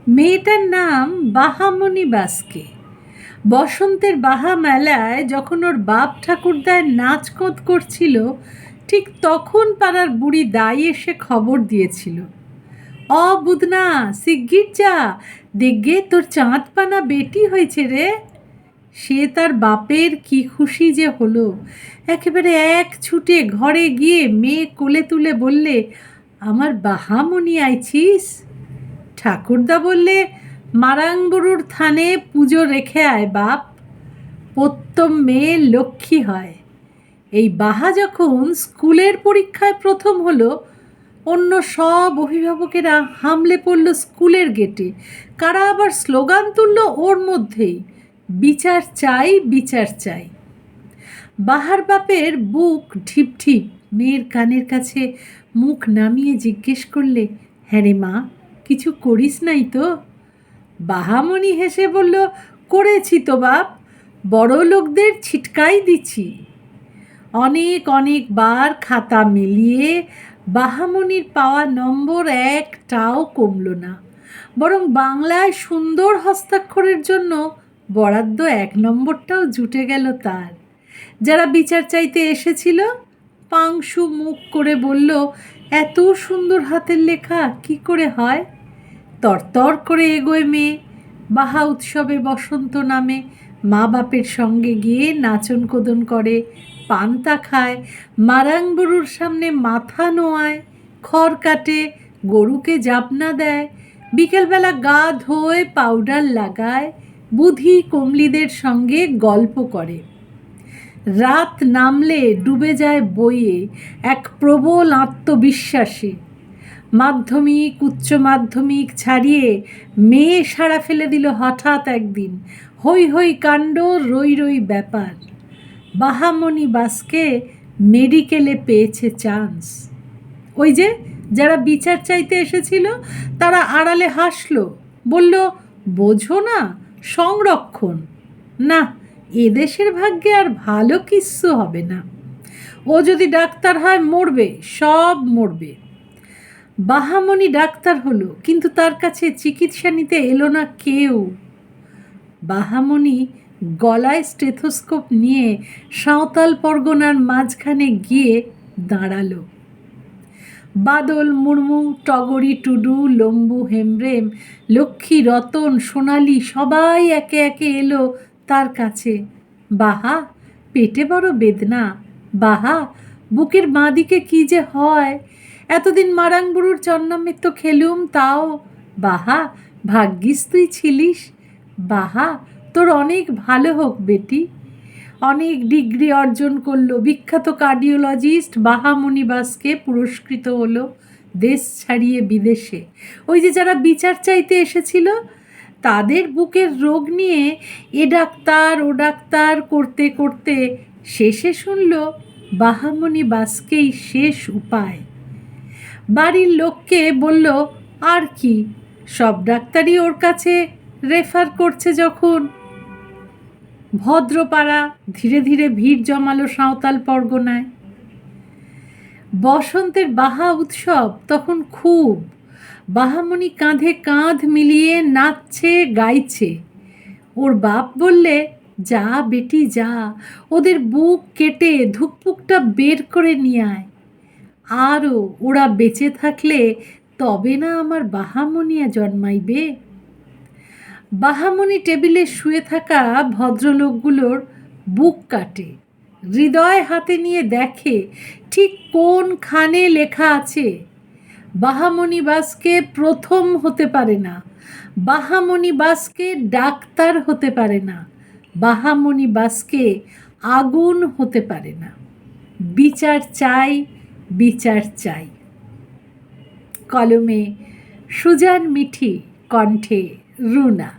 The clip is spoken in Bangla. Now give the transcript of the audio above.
মেয়েটার নাম বাহামণি বাস্কে। বসন্তের বাহা মেলায় যখন ওর বাপ ঠাকুরদায় নাচকোদ করছিল, ঠিক তখন পাড়ার বুড়ি দাই এসে খবর দিয়েছিল, বুদনা, শিগগির যা, দেখগে তোর চাঁদ পানা বেটি হয়েছে রে। সে তার বাপের কি খুশি যে হলো, একেবারে এক ছুটে ঘরে গিয়ে মেয়ে কোলে তুলে বললে, আমার বাহামণি আইছিস। ঠাকুরদা বললে, মারাংবুরুর থানে পুজো রেখে আয় বাপ, প্রত্যম মেয়ে লক্ষ্মী হয়। এই বাহা যখন স্কুলের পরীক্ষায় প্রথম হলো, অন্য সব অভিভাবকেরা হামলে পড়ল স্কুলের গেটে, কারা আবার স্লোগান তুলল ওর মধ্যেই, বিচার চাই, বিচার চাই। বাহার বাপের বুক ঢিপ ঢিপ, মেয়ের কানের কাছে মুখ নামিয়ে জিজ্ঞেস করলে, হ্যাঁ রে মা, কিছু করিস নাই তো? বাহামণি হেসে বলল, করেছি তো বাপ, বড় লোকদের ছিটকাই দিছি। অনেক অনেকবার খাতা মিলিয়ে বাহামণির পাওয়া নম্বর একটাও কমল না, বরং বাংলায় সুন্দর হস্তাক্ষরের জন্য বরাদ্দ 1 নম্বরটাও জুটে গেল তার। যারা বিচার চাইতে এসেছিল পাংশু মুখ করে বলল, এত সুন্দর হাতের লেখা কি করে হয়? তরতর করে এগোয় মেয়ে, বাহা উৎসবে বসন্ত নামে, মা বাপের সঙ্গে গিয়ে নাচন কোদন করে, পান্তা খায়, মারাংবুরুর সামনে মাথা নোয়ায়, খড় কাটে, গরুকে জাপনা দেয়, বিকেলবেলা গা ধোয়, পাউডার লাগায়, বুধি কমলিদের সঙ্গে গল্প করে। রাত নামলে ডুবে যায় বইয়ে এক প্রবল আত্মবিশ্বাসে। মাধ্যমিক উচ্চ মাধ্যমিক ছাড়িয়ে মেয়ে সাড়া ফেলে দিল হঠাৎ একদিন, হই হই কাণ্ড, রই রই ব্যাপার। বাহামণি বাস্কে মেডিকেলে পেয়েছে চান্স। ওই যে যারা বিচার চাইতে এসেছিল তারা আড়ালে হাসলো, বলল, বোঝো না, সংরক্ষণ। না, এদেশের ভাগ্যে আর ভালো কিচ্ছু হবে না। ও যদি ডাক্তার হয় মরবে, সব মরবে। বাহামণি ডাক্তার হলো, কিন্তু তার কাছে চিকিৎসা নিতে এলো না কেউ। বাহামণি গলায় স্টেথোস্কোপ নিয়ে সাঁওতাল পরগনার মাঝখানে গিয়ে দাঁড়ালো। বাদল মুর্মু, টগরি টুডু, লম্বু হেমব্রেম, লক্ষ্মী, রতন, সোনালি সবাই একে একে এলো তার কাছে। বাহা, পেটে বড় বেদনা। বাহা, বুকের বাঁ দিকে কী যে হয়, এতদিন মারাংবুরুর চন্নামৃত খেলুম তাও। বাহা, ভাগ্যিস তুই ছিলিস। বাহা, তোর অনেক ভালো হোক বেটি। অনেক ডিগ্রি অর্জন করলো, বিখ্যাত কার্ডিওলজিস্ট বাহামণি বাস্কে পুরস্কৃত হলো দেশ ছাড়িয়ে বিদেশে। ওই যে যারা বিচার চাইতে এসেছিল তাদের বুকের রোগ নিয়ে এ ডাক্তার ও ডাক্তার করতে করতে শেষে শুনল বাহামণি বাস্কেই শেষ উপায়। বাড়ির লোককে বলল, আর কি, সব ডাক্তারই ওর কাছে রেফার করছে যখন। ভদ্রপাড়া ধীরে ধীরে ভিড় জমালো সাঁওতাল পরগনায়। বসন্তের বাহা উৎসব তখন খুব। বাহামণি কাঁধে কাঁধ মিলিয়ে নাচছে, গাইছে। ওর বাপ বললে, যা বেটি যা, ওদের বুক কেটে ধুকপুকটা বের করে নিয়ে আয়। আরও ওরা বেঁচে থাকলে তবে না আমার বাহামণিয়া জন্মাইবে। বাহামণি টেবিলে শুয়ে থাকা ভদ্রলোকগুলোর বুক কাটে, হৃদয় হাতে নিয়ে দেখে ঠিক কোনখানে লেখা আছে, বাহামণি বাস্কে প্রথম হতে পারে না, বাহামণি বাস্কে ডাক্তার হতে পারে না, বাহামণি বাস্কে আগুন হতে পারে না। বিচার চাই, বিচার চাই। কলমে সুজান মিঠি, কণ্ঠে রুনা।